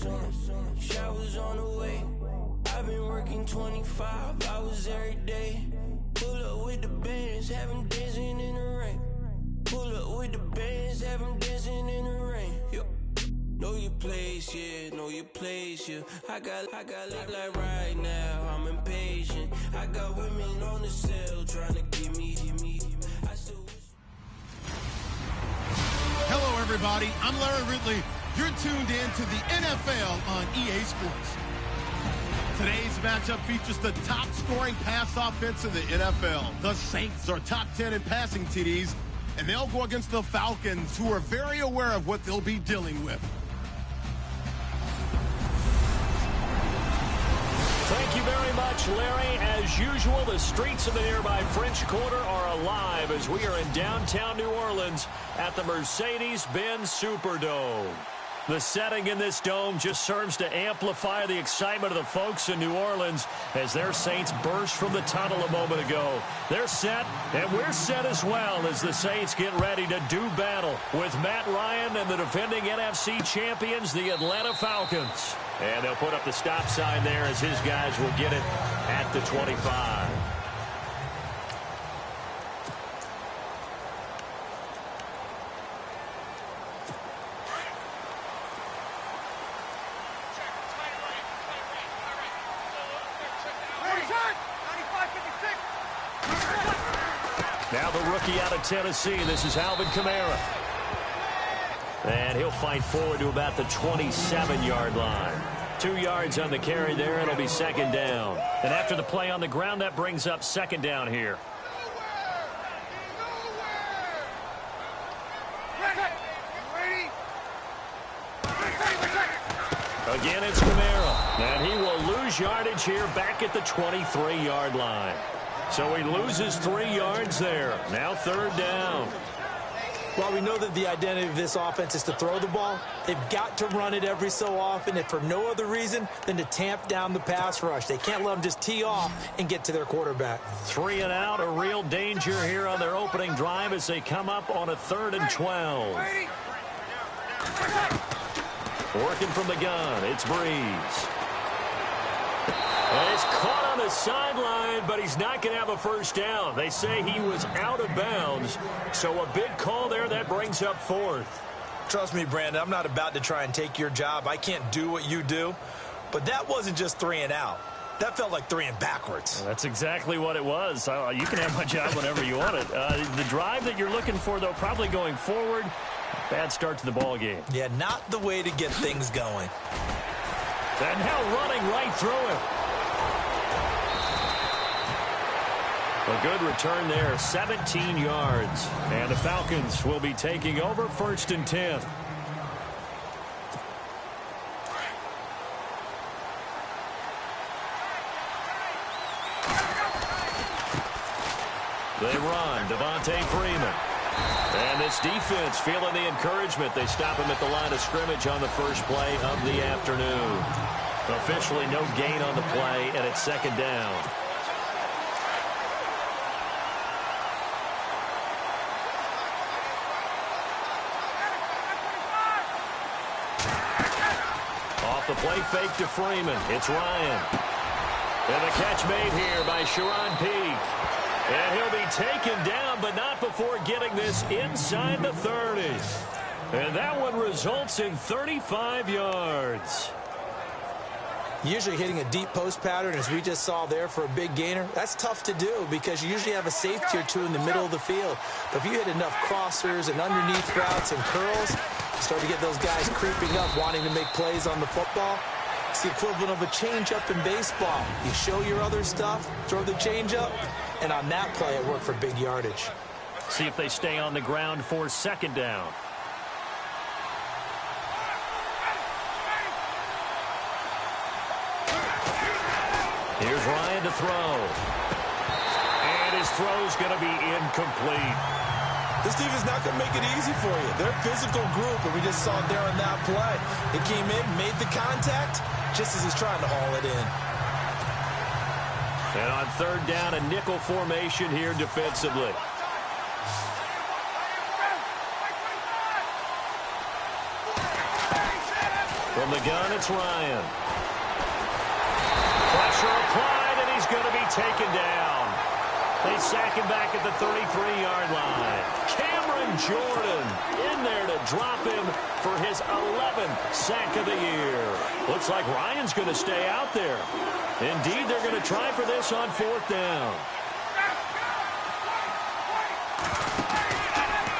Showers on the way. I've been working 25 hours every day. Pull up with the bands, have them dancing in the rain. Pull up with the bands, have them dancing in the rain. Yo. Know your place, yeah, know your place, yeah. I got look like right now, I'm impatient. I got women on the cell trying to get me. I still wish. Hello, everybody. I'm Larry Ridley. You're tuned in to the NFL on EA Sports. Today's matchup features the top scoring pass offense in the NFL. The Saints are top 10 in passing TDs, and they'll go against the Falcons, who are very aware of what they'll be dealing with. Thank you very much, Larry. As usual, the streets of the nearby French Quarter are alive as we are in downtown New Orleans at the Mercedes-Benz Superdome. The setting in this dome just serves to amplify the excitement of the folks in New Orleans as their Saints burst from the tunnel a moment ago. They're set, and we're set as well as the Saints get ready to do battle with Matt Ryan and the defending NFC champions, the Atlanta Falcons. And they'll put up the stop sign there as his guys will get it at the 25. Now the rookie out of Tennessee, this is Alvin Kamara. And he'll fight forward to about the 27-yard line. 2 yards on the carry there, and it'll be second down. And after the play on the ground, that brings up second down here. Again, it's Kamara. And he will lose yardage here back at the 23-yard line. So he loses 3 yards there. Now third down. Well, we know that the identity of this offense is to throw the ball. They've got to run it every so often, and for no other reason than to tamp down the pass rush. They can't let them just tee off and get to their quarterback. 3 and out, a real danger here on their opening drive as they come up on a 3rd and 12. Working from the gun, it's Breeze. And he's caught on the sideline, but he's not going to have a first down. They say he was out of bounds. So a big call there that brings up 4th. Trust me, Brandon, I'm not about to try and take your job. I can't do what you do. But that wasn't just 3 and out. That felt like 3 and backwards. Well, that's exactly what it was. You can have my job whenever you want it. The drive that you're looking for, though, probably going forward. Bad start to the ball game. Yeah, not the way to get things going. And now running right through him. A good return there, 17 yards. And the Falcons will be taking over 1st and 10. They run, Devontae Freeman. And this defense feeling the encouragement. They stop him at the line of scrimmage on the first play of the afternoon. Officially no gain on the play, and it's second down. Off the play fake to Freeman. It's Ryan. And the catch made here by Sharon Peake. And he'll be taken down, but not before getting this inside the 30. And that one results in 35 yards. Usually hitting a deep post pattern, as we just saw there for a big gainer, that's tough to do because you usually have a safety or two in the middle of the field. But if you hit enough crossers and underneath routes and curls, you start to get those guys creeping up, wanting to make plays on the football. It's the equivalent of a changeup in baseball. You show your other stuff, throw the changeup, and on that play, it worked for big yardage. See if they stay on the ground for second down. Here's Ryan to throw. And his throw's going to be incomplete. This defense not going to make it easy for you. They're a physical group, and we just saw it there on that play. It came in, made the contact, just as he's trying to haul it in. And on third down, a nickel formation here defensively. From the gun, it's Ryan. Pressure applied, and he's going to be taken down. They sack him back at the 33-yard line. Cameron Jordan in there to drop him for his 11th sack of the year. Looks like Ryan's going to stay out there. Indeed, they're going to try for this on 4th down.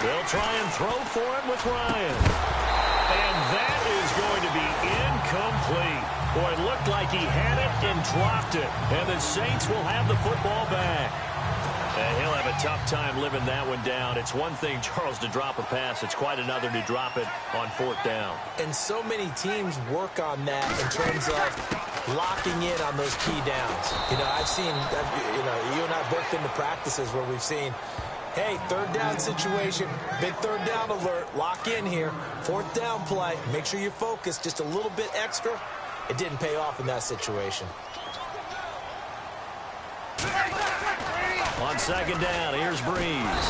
They'll try and throw for it with Ryan. And that is going to be incomplete. Boy, it looked like he had it and dropped it. And the Saints will have the football back. And he'll have a tough time living that one down. It's one thing, Charles, to drop a pass. It's quite another to drop it on 4th down. And so many teams work on that in terms of locking in on those key downs. You know, I've seen, you and I both been to practices where we've seen, hey, 3rd down situation, big 3rd down alert, lock in here. 4th down play, make sure you focus just a little bit extra. It didn't pay off in that situation. On 2nd down, here's Breeze.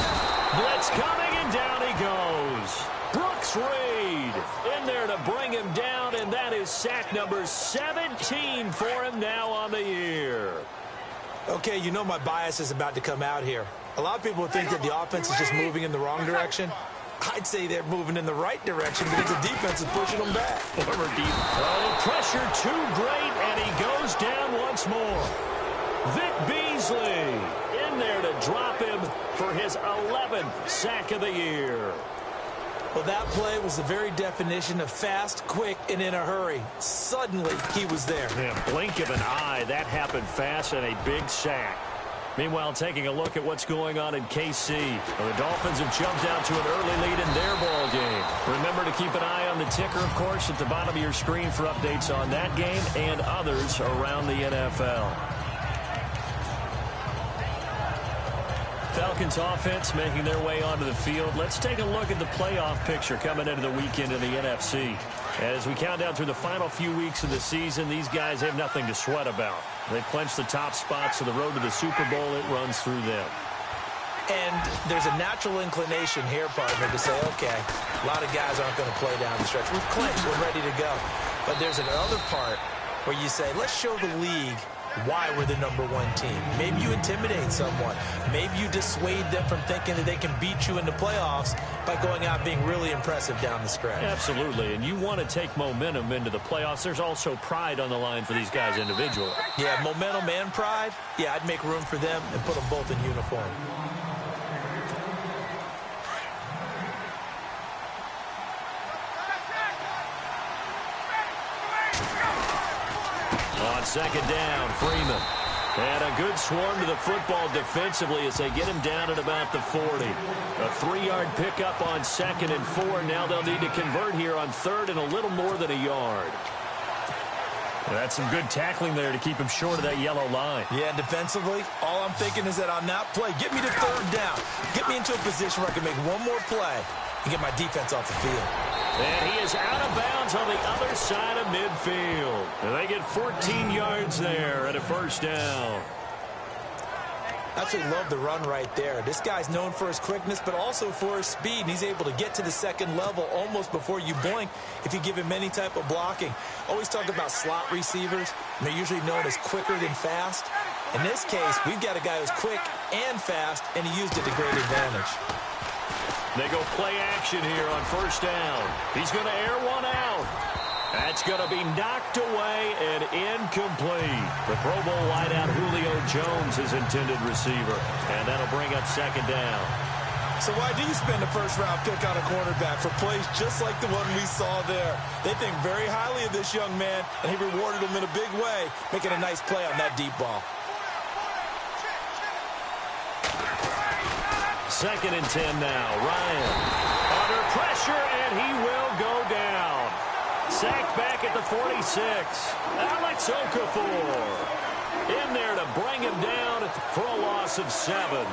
Blitz coming, and down he goes. Brooks Reed in there to bring him down, and that is sack number 17 for him now on the year. Okay, you know my bias is about to come out here. A lot of people think that the offense is just moving in the wrong direction. I'd say they're moving in the right direction because the defense is pushing them back. Former deep. Oh, pressure too great, and he goes down once more. Vic Beasley in there to drop him for his 11th sack of the year. Well, that play was the very definition of fast, quick, and in a hurry. Suddenly, he was there. Yeah, blink of an eye, that happened fast and a big sack. Meanwhile, taking a look at what's going on in KC. Well, the Dolphins have jumped out to an early lead in their ball game. Remember to keep an eye on the ticker, of course, at the bottom of your screen for updates on that game and others around the NFL. Falcons offense making their way onto the field. Let's take a look at the playoff picture coming into the weekend in the NFC. As we count down through the final few weeks of the season, these guys have nothing to sweat about. They've clinched the top spots, so the road to the Super Bowl, it runs through them. And there's a natural inclination here, partner, to say, okay, a lot of guys aren't going to play down the stretch. We've clinched. We're ready to go. But there's another part where you say, let's show the league why we're the #1 team. Maybe you intimidate someone. Maybe you dissuade them from thinking that they can beat you in the playoffs by going out being really impressive down the stretch. Absolutely, and you want to take momentum into the playoffs. There's also pride on the line for these guys individually. Yeah, momentum and pride. Yeah, I'd make room for them and put them both in uniform. On 2nd down, Freeman. And a good swarm to the football defensively as they get him down at about the 40. A 3-yard pickup on 2nd and 4. Now they'll need to convert here on 3rd and a little more than a yard. That's some good tackling there to keep him short of that yellow line. Yeah, defensively, all I'm thinking is that on that play, get me to 3rd down. Get me into a position where I can make one more play and get my defense off the field. And he is out of bounds on the other side of midfield. And they get 14 yards there at a 1st down. Absolutely love the run right there. This guy's known for his quickness, but also for his speed. And he's able to get to the 2nd level almost before you blink if you give him any type of blocking. Always talk about slot receivers, and they're usually known as quicker than fast. In this case, we've got a guy who's quick and fast, and he used it to great advantage. They go play action here on 1st down. He's going to air one out. That's going to be knocked away and incomplete. The Pro Bowl wideout Julio Jones is intended receiver. And that'll bring up 2nd down. So why do you spend a 1st-round pick on a quarterback for plays just like the one we saw there? They think very highly of this young man, and he rewarded him in a big way, making a nice play on that deep ball. 2nd and 10 now. Ryan under pressure, and he will go down. Sacked back at the 46. Alex Okafor in there to bring him down for a loss of 7.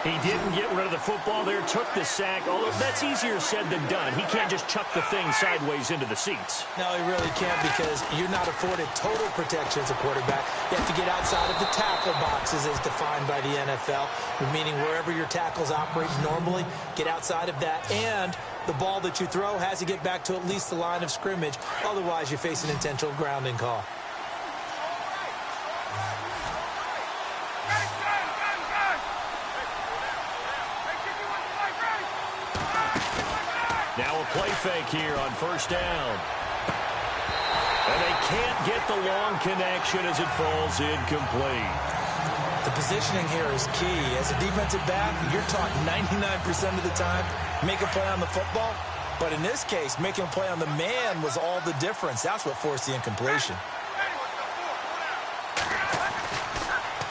He didn't get rid of the football there, took the sack, although that's easier said than done. He can't just chuck the thing sideways into the seats. No, he really can't because you're not afforded total protection as a quarterback. You have to get outside of the tackle boxes as defined by the NFL, meaning wherever your tackles operate normally, get outside of that. And the ball that you throw has to get back to at least the line of scrimmage. Otherwise, you face an intentional grounding call. Now a play fake here on first down. And they can't get the long connection as it falls incomplete. The positioning here is key. As a defensive back, you're taught 99% of the time, make a play on the football. But in this case, making a play on the man was all the difference. That's what forced the incompletion.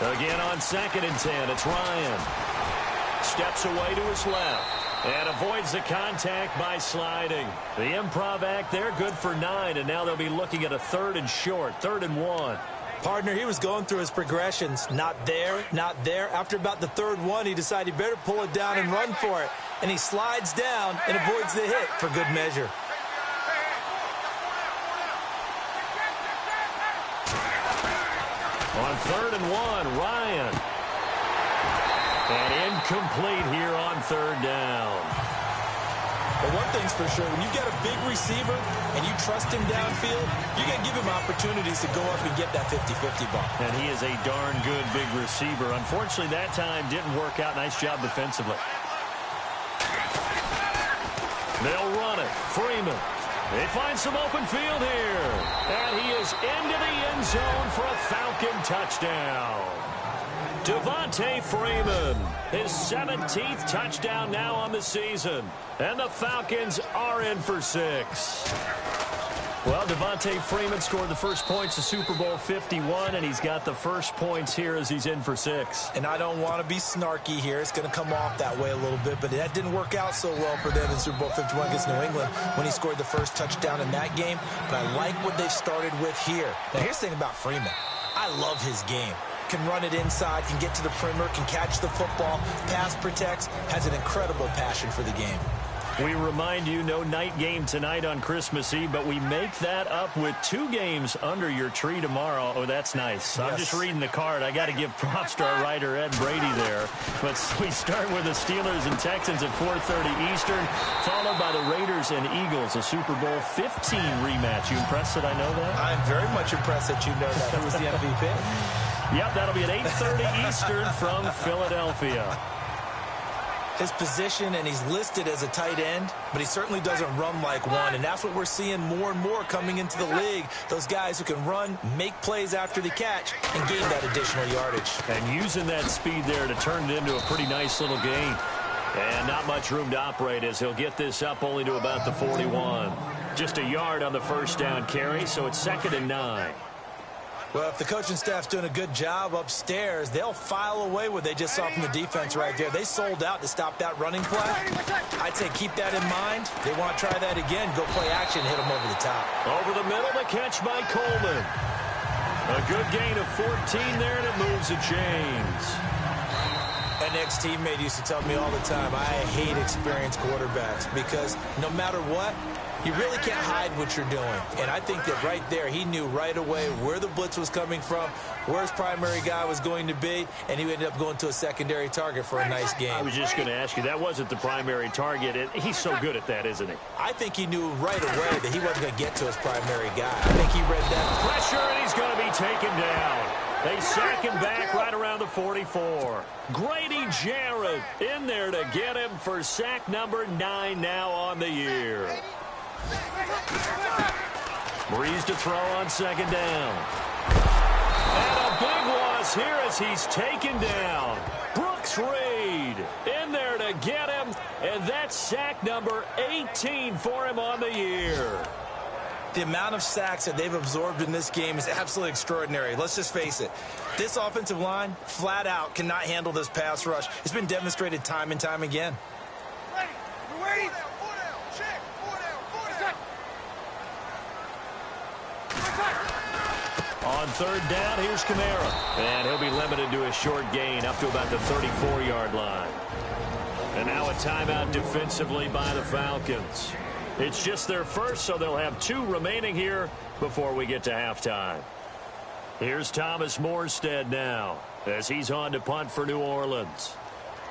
Again on 2nd and 10, it's Ryan. Steps away to his left. And avoids the contact by sliding. The improv act there, good for 9. And now they'll be looking at a 3rd and short, 3rd and 1. Partner, he was going through his progressions. Not there, not there. After about the 3rd one, he decided he better pull it down and run for it. And he slides down and avoids the hit for good measure. On 3rd and 1, Ryan. And incomplete here on 3rd down. But one thing's for sure, when you get a big receiver and you trust him downfield, you're going to give him opportunities to go up and get that 50-50 ball. And he is a darn good big receiver. Unfortunately, that time didn't work out. Nice job defensively. They'll run it. Freeman. They find some open field here. And he is into the end zone for a Falcon touchdown. Devontae Freeman, his 17th touchdown now on the season. And the Falcons are in for 6. Well, Devontae Freeman scored the first points of Super Bowl 51, and he's got the first points here as he's in for 6. And I don't want to be snarky here. It's going to come off that way a little bit, but that didn't work out so well for them in Super Bowl 51 against New England when he scored the first touchdown in that game. But I like what they've started with here. Now, here's the thing about Freeman. I love his game. Can run it inside, can get to the perimeter, can catch the football, pass protects, has an incredible passion for the game. We remind you, no night game tonight on Christmas Eve, but we make that up with 2 games under your tree tomorrow. Oh, that's nice. Yes. I'm just reading the card. I got to give props to our writer, Ed Brady, there. But we start with the Steelers and Texans at 4:30 Eastern, followed by the Raiders and Eagles, a Super Bowl 15 rematch. You impressed that I know that? I'm very much impressed that you know that. Who was the MVP? Yep, that'll be at 8:30 Eastern from Philadelphia. His position, and he's listed as a tight end, but he certainly doesn't run like one, and that's what we're seeing more and more coming into the league. Those guys who can run, make plays after the catch, and gain that additional yardage. And using that speed there to turn it into a pretty nice little gain. And not much room to operate as he'll get this up only to about the 41. Just a yard on the first down carry, so it's 2nd and 9. Well, if the coaching staff's doing a good job upstairs, they'll file away what they just saw from the defense right there. They sold out to stop that running play. I'd say keep that in mind. They want to try that again. Go play action, hit them over the top. Over the middle, the catch by Coleman. A good gain of 14 there, and it moves the chains. An ex-teammate used to tell me all the time, I hate experienced quarterbacks because no matter what, you really can't hide what you're doing. And I think that right there, he knew right away where the blitz was coming from, where his primary guy was going to be, and he ended up going to a secondary target for a nice game. I was just going to ask you, that wasn't the primary target. He's so good at that, isn't he? I think he knew right away that he wasn't going to get to his primary guy. I think he read that. Pressure, and he's going to be taken down. They sack him back right around the 44. Grady Jarrett in there to get him for sack number 9 now on the year. Breeze to throw on 2nd down. And a big loss here as he's taken down. Brooks Reed in there to get him, and that's sack number 18 for him on the year. The amount of sacks that they've absorbed in this game is absolutely extraordinary. Let's just face it. This offensive line, flat out, cannot handle this pass rush. It's been demonstrated time and time again. Ready. On On third down, here's Kamara. And he'll be limited to a short gain up to about the 34-yard line. And now a timeout defensively by the Falcons. It's just their first, so they'll have 2 remaining here before we get to halftime. Here's Thomas Morstead now as he's on to punt for New Orleans.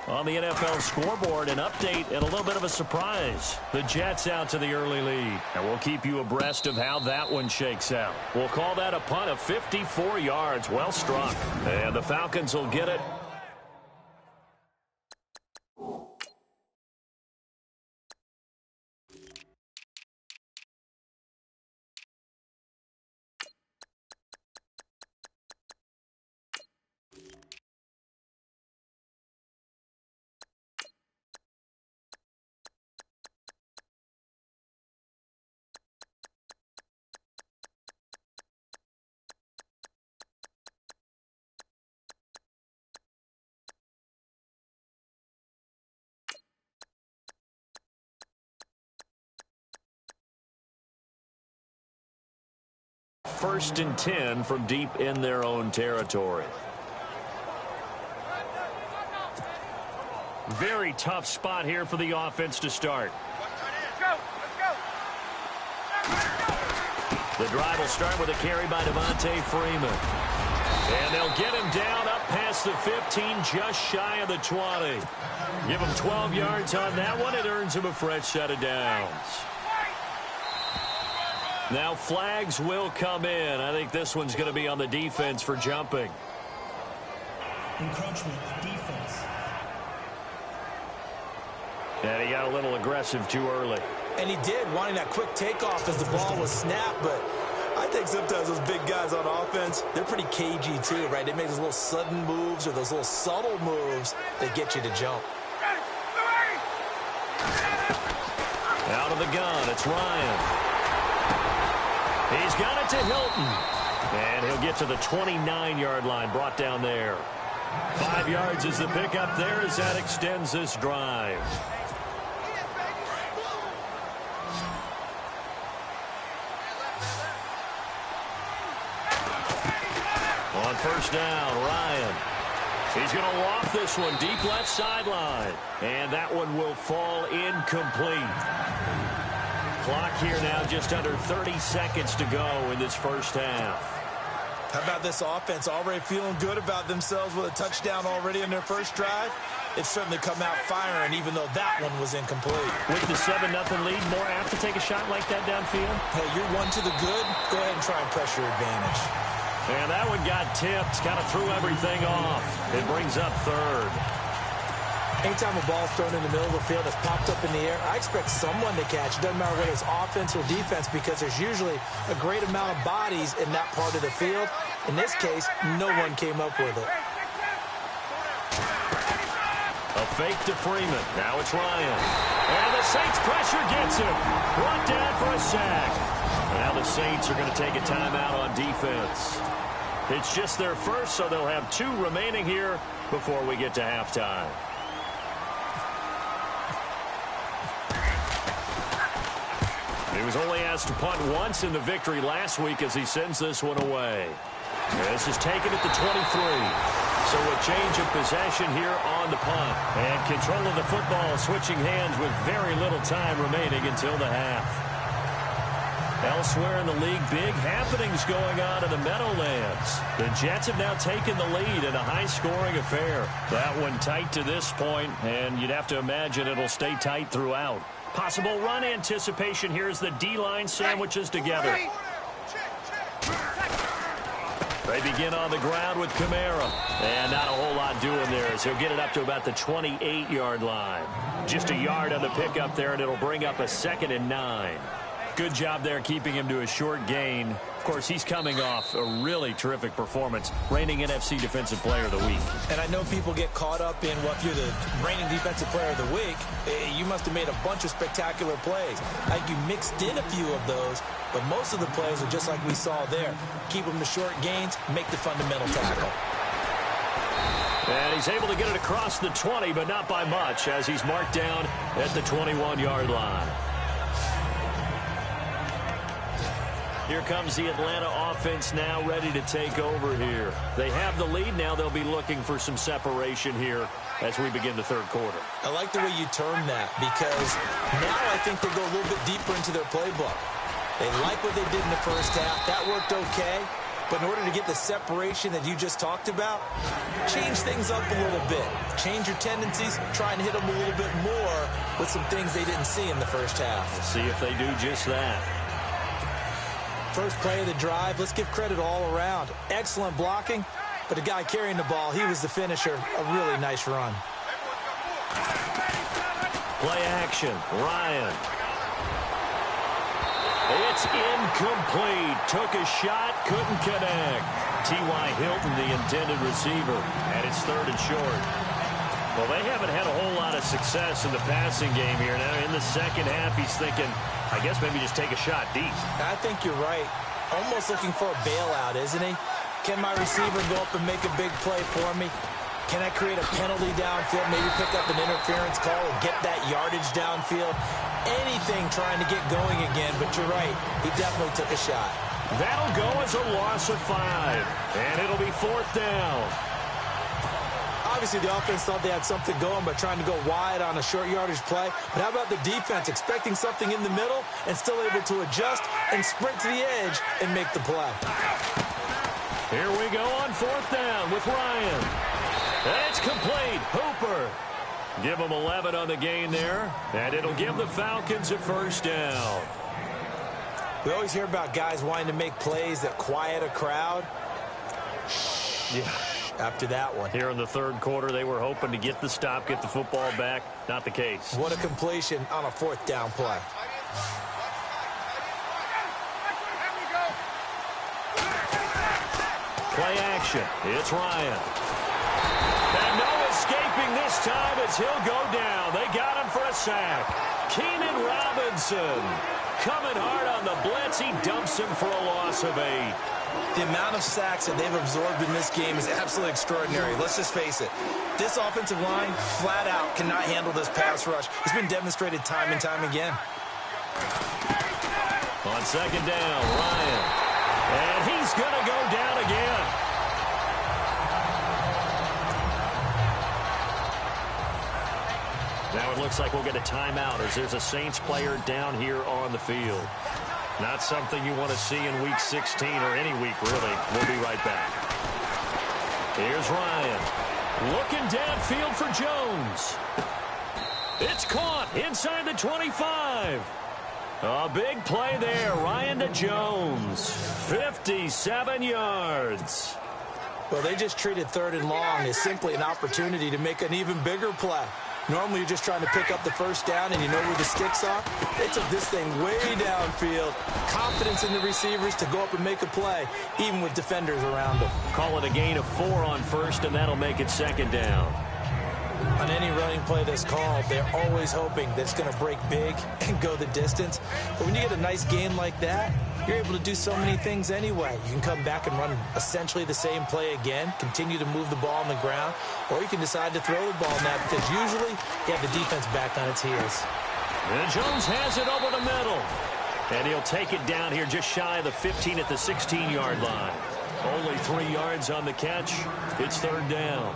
On the NFL scoreboard, an update and a little bit of a surprise. The Jets out to the early lead. And we'll keep you abreast of how that one shakes out. We'll call that a punt of 54 yards. Well struck. And the Falcons will get it. First and 10 from deep in their own territory. Very tough spot here for the offense to start. The drive will start with a carry by Devontae Freeman. And they'll get him down up past the 15, just shy of the 20. Give him 12 yards on that one. It earns him a fresh set of downs. Now flags will come in. I think this one's going to be on the defense for jumping. Encroachment, defense. And he got a little aggressive too early. And he did, wanting that quick takeoff as the ball was snapped. But I think sometimes those big guys on offense, they're pretty cagey too, right? They make those little sudden moves or those little subtle moves that get you to jump. Out of the gun, it's Ryan. He's got it to Hilton. And he'll get to the 29-yard line, brought down there. 5 yards is the pickup there as that extends this drive. On first down, Ryan. He's going to loft this one deep left sideline. And that one will fall incomplete. Clock here now just under 30 seconds to go in this first half. How about this offense already feeling good about themselves with a touchdown already in their first drive? It's certainly come out firing, even though that one was incomplete. With the 7-0 lead, more apt to take a shot like that downfield? Hey, you're one to the good. Go ahead and try and press your advantage. And that one got tipped, kind of threw everything off. It brings up third. Anytime a ball's thrown in the middle of the field that's popped up in the air, I expect someone to catch. It doesn't matter whether it's offense or defense, because there's usually a great amount of bodies in that part of the field. In this case, no one came up with it. A fake to Freeman. Now it's Ryan. And the Saints pressure gets him. Brought down for a sack. And now the Saints are going to take a timeout on defense. It's just their first, so they'll have 2 remaining here before we get to halftime. He was only asked to punt once in the victory last week as he sends this one away. This is taken at the 23. So a change of possession here on the punt. And control of the football switching hands with very little time remaining until the half. Elsewhere in the league, big happenings going on in the Meadowlands. The Jets have now taken the lead in a high-scoring affair. That one tight to this point, and you'd have to imagine it'll stay tight throughout. Possible run anticipation here as the D-line sandwiches together. They begin on the ground with Kamara. And not a whole lot doing there as he'll get it up to about the 28-yard line. Just a yard on the pickup there, and it'll bring up a 2nd and 9. Good job there keeping him to a short gain. Of course, he's coming off a really terrific performance, reigning NFC Defensive Player of the Week. And I know people get caught up in, well, if you're the reigning Defensive Player of the Week, you must have made a bunch of spectacular plays. Like you mixed in a few of those, but most of the plays are just like we saw there. Keep them to short gains, make the fundamental tackle. And he's able to get it across the 20, but not by much, as he's marked down at the 21-yard line. Here comes the Atlanta offense now ready to take over here. They have the lead. Now they'll be looking for some separation here as we begin the third quarter. I like the way you term that because now I think they go a little bit deeper into their playbook. They like what they did in the first half. That worked okay. But in order to get the separation that you just talked about, change things up a little bit. Change your tendencies, try and hit them a little bit more with some things they didn't see in the first half. We'll see if they do just that. First play of the drive, let's give credit all around. Excellent blocking, but the guy carrying the ball, he was the finisher. A really nice run. Play action, Ryan. It's incomplete. Took a shot, couldn't connect. T.Y. Hilton, the intended receiver, and it's third and short. Well, they haven't had a whole lot of success in the passing game here. Now, in the second half, he's thinking, I guess maybe just take a shot deep. I think you're right. Almost looking for a bailout, isn't he? Can my receiver go up and make a big play for me? Can I create a penalty downfield, maybe pick up an interference call and get that yardage downfield? Anything trying to get going again, but you're right. He definitely took a shot. That'll go as a loss of 5, and it'll be fourth down. Obviously, the offense thought they had something going by trying to go wide on a short yardage play. But how about the defense expecting something in the middle and still able to adjust and sprint to the edge and make the play? Here we go on fourth down with Ryan. And it's complete. Hooper. Give them 11 on the gain there, and it'll give the Falcons a first down. We always hear about guys wanting to make plays that quiet a crowd. Yeah. After that one. Here in the third quarter, they were hoping to get the stop, get the football back. Not the case. What a completion on a fourth down play. Play action. It's Ryan. And no escaping this time as he'll go down. They got him for a sack. Keenan Robinson coming hard on the blitz. He dumps him for a loss of 8. The amount of sacks that they've absorbed in this game is absolutely extraordinary. Let's just face it. This offensive line, flat out, cannot handle this pass rush. It's been demonstrated time and time again. On second down, Ryan. And he's going to go down again. Now it looks like we'll get a timeout as there's a Saints player down here on the field. Not something you want to see in Week 16 or any week, really. We'll be right back. Here's Ryan. Looking downfield for Jones. It's caught inside the 25. A big play there. Ryan to Jones. 57 yards. Well, they just treated third and long as simply an opportunity to make an even bigger play. Normally, you're just trying to pick up the first down and you know where the sticks are. They took this thing way downfield. Confidence in the receivers to go up and make a play, even with defenders around them. Call it a gain of 4 on first, and that'll make it second down. On any running play that's called, they're always hoping that it's going to break big and go the distance. But when you get a nice game like that, you're able to do so many things anyway. You can come back and run essentially the same play again, continue to move the ball on the ground, or you can decide to throw the ball now because usually you have the defense back on its heels. And Jones has it over the middle. And he'll take it down here just shy of the 15 at the 16-yard line. Only 3 yards on the catch. It's third down.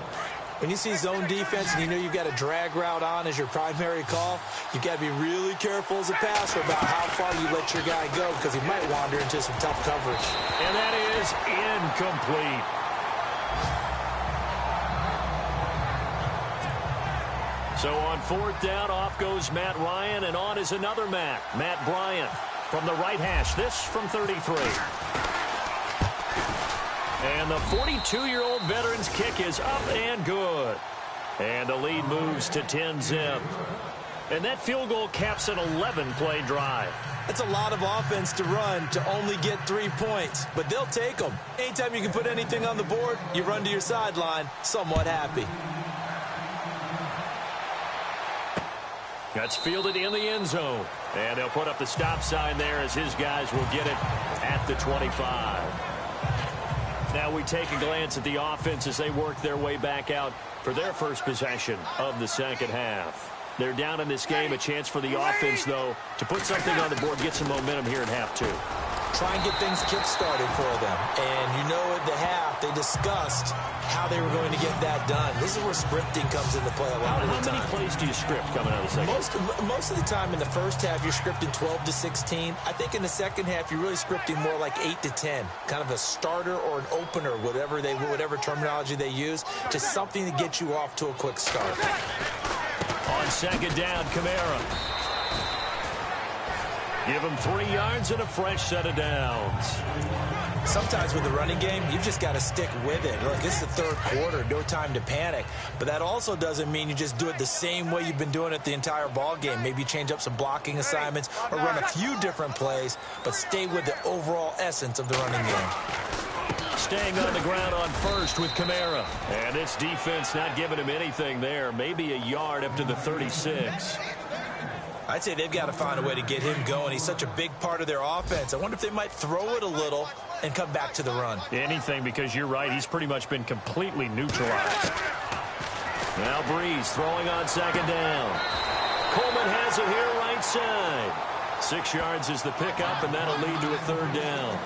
When you see zone defense and you know you've got a drag route on as your primary call, you've got to be really careful as a passer about how far you let your guy go because he might wander into some tough coverage. And that is incomplete. So on fourth down, off goes Matt Ryan, and on is another Matt Bryant from the right hash. This from 33. And the 42-year-old veteran's kick is up and good. And the lead moves to 10-zip. And that field goal caps an 11-play drive. That's a lot of offense to run to only get 3 points, but they'll take them. Anytime you can put anything on the board, you run to your sideline somewhat happy. That's fielded in the end zone. And they'll put up the stop sign there as his guys will get it at the 25. Now we take a glance at the offense as they work their way back out for their first possession of the second half. They're down in this game. A chance for the offense, though, to put something on the board, get some momentum here in half 2. try and get things kick-started for them. And you know at the half, they discussed how they were going to get that done. This is where scripting comes into play a lot of the time. How many plays do you script coming out of the second? Most of the time in the first half, you're scripting 12 to 16. I think in the second half, you're really scripting more like 8 to 10. Kind of a starter or an opener, whatever terminology they use, just something to get you off to a quick start. On second down, Kamara. Give him 3 yards and a fresh set of downs. Sometimes with the running game, you've just got to stick with it. Look, this is the third quarter, no time to panic. But that also doesn't mean you just do it the same way you've been doing it the entire ball game. Maybe change up some blocking assignments or run a few different plays, but stay with the overall essence of the running game. Staying on the ground on first with Kamara. And its defense not giving him anything there. Maybe a yard up to the 36. I'd say they've got to find a way to get him going. He's such a big part of their offense. I wonder if they might throw it a little and come back to the run. Anything, because you're right. He's pretty much been completely neutralized. Now Breeze throwing on second down. Coleman has it here right side. 6 yards is the pickup, and that'll lead to a third down.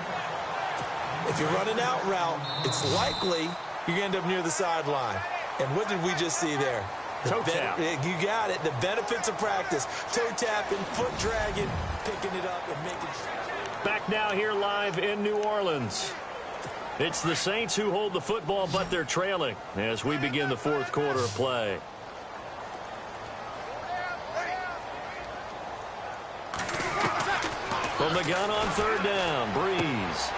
If you're running out route, it's likely you're going to end up near the sideline. And what did we just see there? Toe tap. You got it. The benefits of practice. Toe tapping, foot dragging, picking it up and making sure. Back now here live in New Orleans. It's the Saints who hold the football, but they're trailing as we begin the fourth quarter of play. From the gun on third down, Breeze.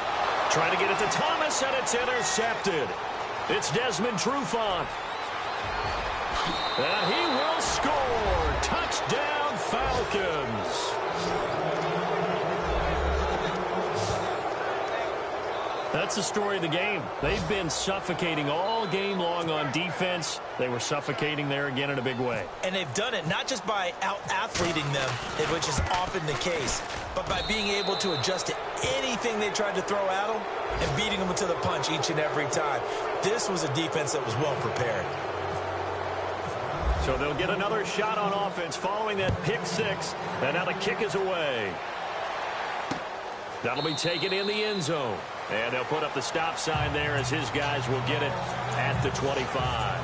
Trying to get it to Thomas, and it's intercepted. It's Desmond Trufant. And he will score. Touchdown, Falcons. That's the story of the game. They've been suffocating all game long on defense. They were suffocating there again in a big way. And they've done it not just by out-athleting them, which is often the case, but by being able to adjust to anything they tried to throw at them and beating them to the punch each and every time. This was a defense that was well prepared. So they'll get another shot on offense following that pick six. And now the kick is away. That'll be taken in the end zone. And they'll put up the stop sign there as his guys will get it at the 25.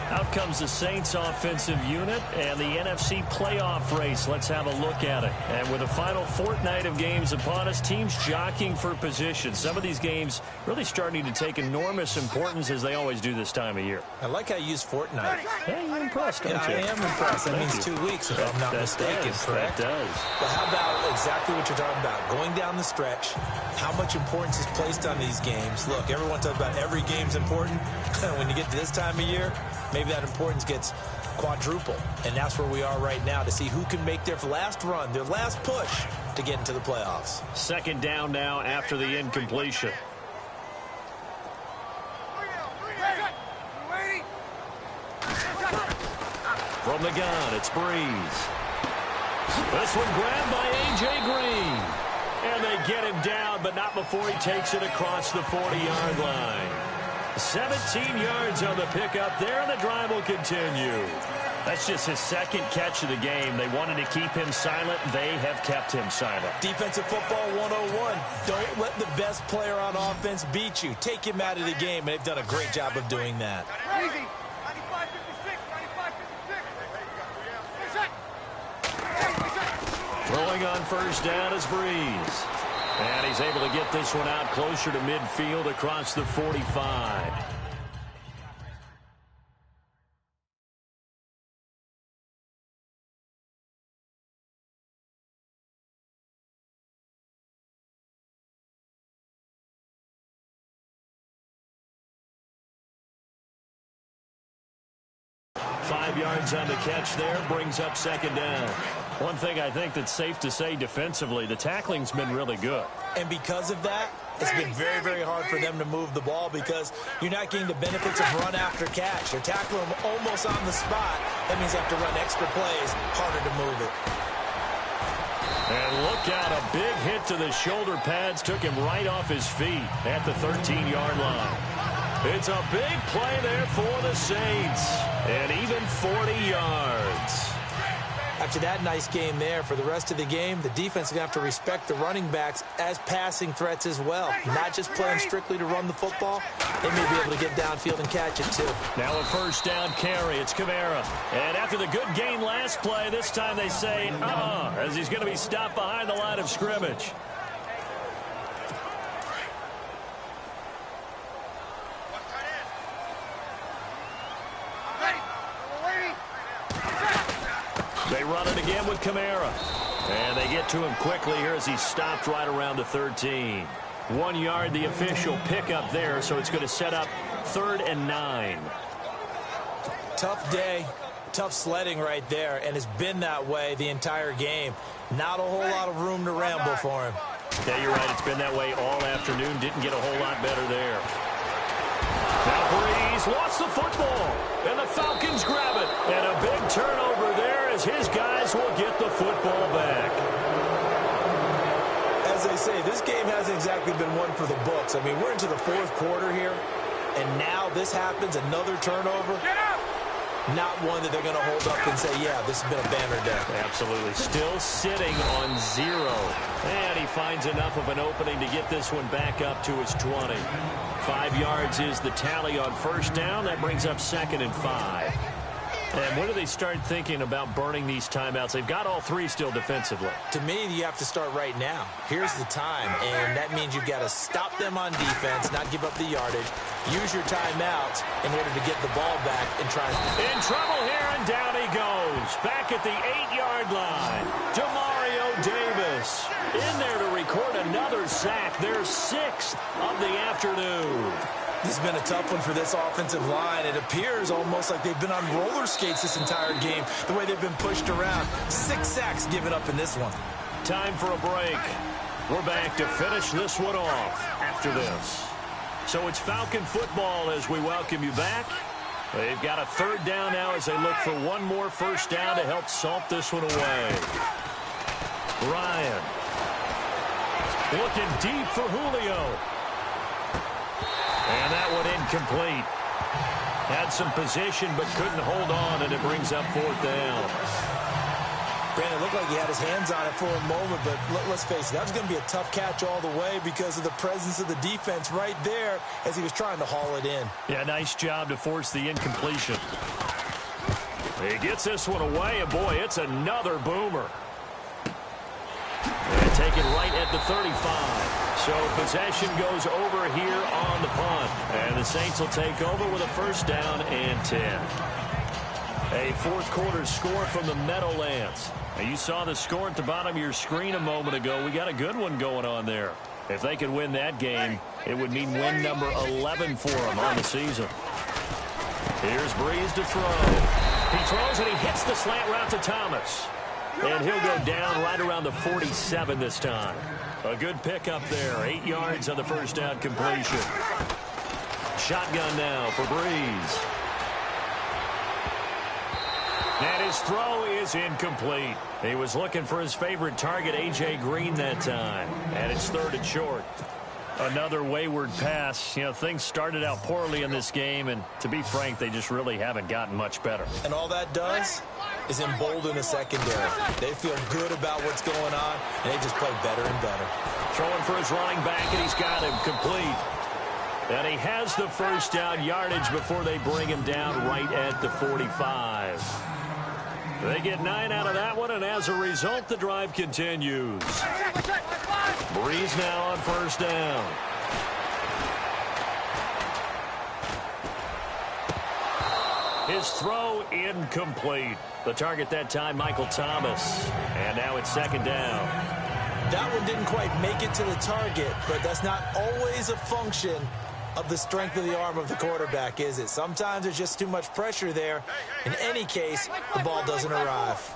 Out comes the Saints offensive unit and the NFC playoff race. Let's have a look at it. And with the final fortnight of games upon us, teams jockeying for position. Some of these games really starting to take enormous importance as they always do this time of year. I like how you use fortnight. Yeah, you're impressed, don't you? I am impressed. That means 2 weeks, if I'm not mistaken, correct? That does. But how about exactly what you're talking about? Going down the stretch, how much importance is placed on these games. Look, everyone talks about every game's important. When you get to this time of year, maybe that importance gets quadruple. And that's where we are right now to see who can make their last run, their last push to get into the playoffs. Second down now after the incompletion. From the gun, it's Breeze. This one grabbed by A.J. Green. And they get him down, but not before he takes it across the 40-yard line. 17 yards on the pickup there, and the drive will continue. That's just his second catch of the game. They wanted to keep him silent. They have kept him silent. Defensive football 101. Don't let the best player on offense beat you. Take him out of the game, and they've done a great job of doing that. Easy. 95-56. Throwing on first down is Breeze. And he's able to get this one out closer to midfield across the 45. Five yards on the catch there, brings up second down. One thing I think that's safe to say defensively, the tackling's been really good. And because of that, it's been very, very hard for them to move the ball because you're not getting the benefits of run after catch. You're tackling them almost on the spot. That means you have to run extra plays, harder to move it. And look out, a big hit to the shoulder pads took him right off his feet at the 13-yard line. It's a big play there for the Saints. And even 40 yards. After that nice game there, for the rest of the game, the defense is going to have to respect the running backs as passing threats as well. Not just play them strictly to run the football. They may be able to get downfield and catch it, too. Now a first down carry. It's Kamara. And after the good gain last play, this time they say, as he's going to be stopped behind the line of scrimmage. They run it again with Kamara. And they get to him quickly here as he's stopped right around the 13. 1 yard, the official pickup there, so it's going to set up 3rd and 9. Tough day, tough sledding right there, and it's been that way the entire game. Not a whole lot of room to ramble for him. Yeah, you're right. It's been that way all afternoon. Didn't get a whole lot better there. Now Breeze lost the football, and the Falcons grab it. And a big turnover there as his guys will get the football back. As they say, this game hasn't exactly been one for the books. I mean, we're into the 4th quarter here, and now this happens, another turnover. Not one that they're going to hold up and say, yeah, this has been a banner day. Absolutely. Still sitting on 0. And he finds enough of an opening to get this one back up to his 20. 5 yards is the tally on first down. That brings up 2nd and 5. And when do they start thinking about burning these timeouts? They've got all 3 still defensively. To me, you have to start right now. Here's the time, and that means you've got to stop them on defense, not give up the yardage, use your timeouts in order to get the ball back and try. In trouble here, and down he goes. Back at the 8-yard line. Demario Davis in there to record another sack. Their 6th of the afternoon. This has been a tough one for this offensive line. It appears almost like they've been on roller skates this entire game, the way they've been pushed around. 6 sacks given up in this one. Time for a break. We're back to finish this one off after this. So it's Falcon football as we welcome you back. They've got a 3rd down now as they look for one more first down to help salt this one away. Ryan looking deep for Julio. And that one incomplete. Had some position but couldn't hold on, and it brings up 4th down. Brandon, it looked like he had his hands on it for a moment, but let's face it, that was going to be a tough catch all the way because of the presence of the defense right there as he was trying to haul it in. Yeah, nice job to force the incompletion. He gets this one away, and boy, it's another boomer. And taken right at the 35. So possession goes over here on the punt. And the Saints will take over with a first down and 10. A 4th quarter score from the Meadowlands. Now, you saw the score at the bottom of your screen a moment ago. We got a good one going on there. If they could win that game, it would mean win number 11 for them on the season. Here's Breeze to throw. He throws and he hits the slant route to Thomas. And he'll go down right around the 47 this time. A good pickup there. 8 yards on the first down completion. Shotgun now for Breeze. And his throw is incomplete. He was looking for his favorite target, A.J. Green, that time. And it's 3rd and short. Another wayward pass. You know, things started out poorly in this game, and to be frank, they just really haven't gotten much better. And all that does is embolden the secondary. They feel good about what's going on, and they just play better and better. Throwing for his running back, and he's got him complete. And he has the first down yardage before they bring him down right at the 45. They get 9 out of that one, and as a result, the drive continues. Breeze now on first down. His throw incomplete. The target that time, Michael Thomas. And now it's 2nd down. That one didn't quite make it to the target, but that's not always a function of the strength of the arm of the quarterback, is it? Sometimes there's just too much pressure there. In any case, the ball doesn't arrive.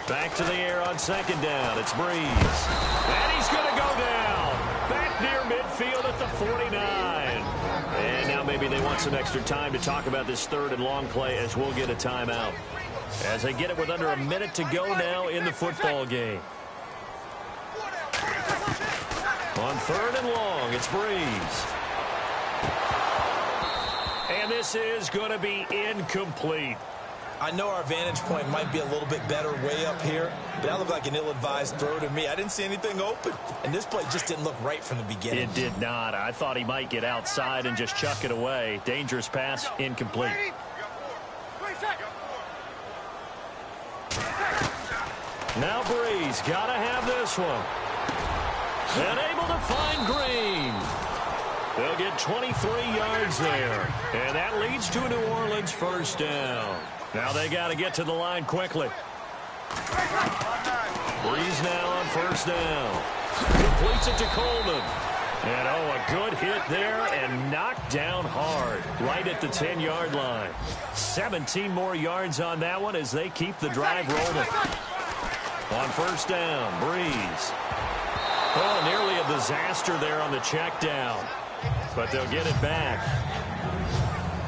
Back to the air on 2nd down. It's Breeze. And he's going to go down. Back near midfield at the 49. And now maybe they want some extra time to talk about this 3rd and long play as we'll get a timeout. As they get it with under a minute to go now in the football game. On 3rd and long, it's Breeze. And this is going to be incomplete. I know our vantage point might be a little bit better way up here, but that looked like an ill-advised throw to me. I didn't see anything open, and this play just didn't look right from the beginning. It did not. I thought he might get outside and just chuck it away. Dangerous pass, incomplete. Now Breeze got to have this one. And able to find Green. They'll get 23 yards there. And that leads to a New Orleans first down. Now they got to get to the line quickly. Breeze now on first down. Completes it to Coleman. And, oh, a good hit there and knocked down hard right at the 10-yard line. 17 more yards on that one as they keep the drive rolling. On first down, Breeze. Oh, nearly a disaster there on the check down. But they'll get it back.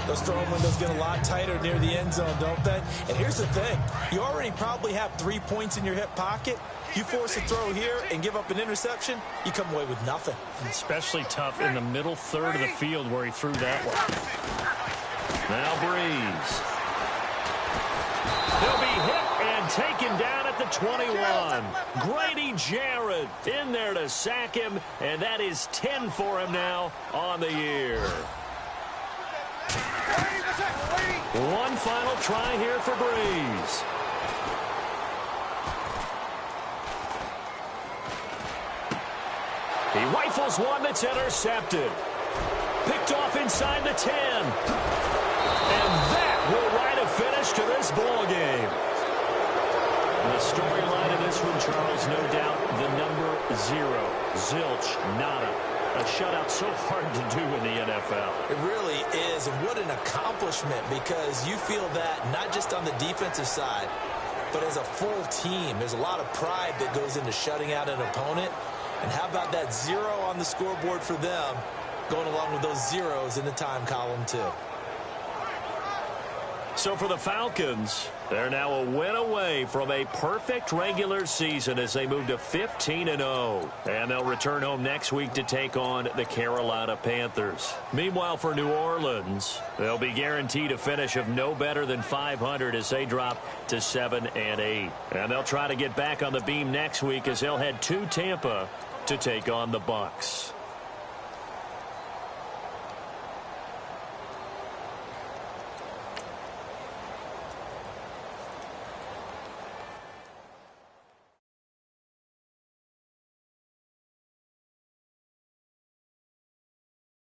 Those throwing windows get a lot tighter near the end zone, don't they? And here's the thing. You already probably have 3 points in your hip pocket. You force a throw here and give up an interception, you come away with nothing. Especially tough in the middle third of the field where he threw that one. Now Breeze. He'll be hit and taken down at the 21. Grady Jarrett in there to sack him, and that is 10 for him now on the year. One final try here for Breeze. He rifles one that's intercepted. Picked off inside the 10. And that will write a finish to this ball game. The storyline of this one, Charles, no doubt the number 0. Zilch, nada. A shutout so hard to do in the NFL. It really is, and what an accomplishment, because you feel that not just on the defensive side, but as a full team. There's a lot of pride that goes into shutting out an opponent. And how about that 0 on the scoreboard for them, going along with those zeros in the time column, too. So for the Falcons, they're now a win away from a perfect regular season as they move to 15-0. And they'll return home next week to take on the Carolina Panthers. Meanwhile, for New Orleans, they'll be guaranteed a finish of no better than 500 as they drop to 7-8. And they'll try to get back on the beam next week as they'll head to Tampa to take on the Bucs.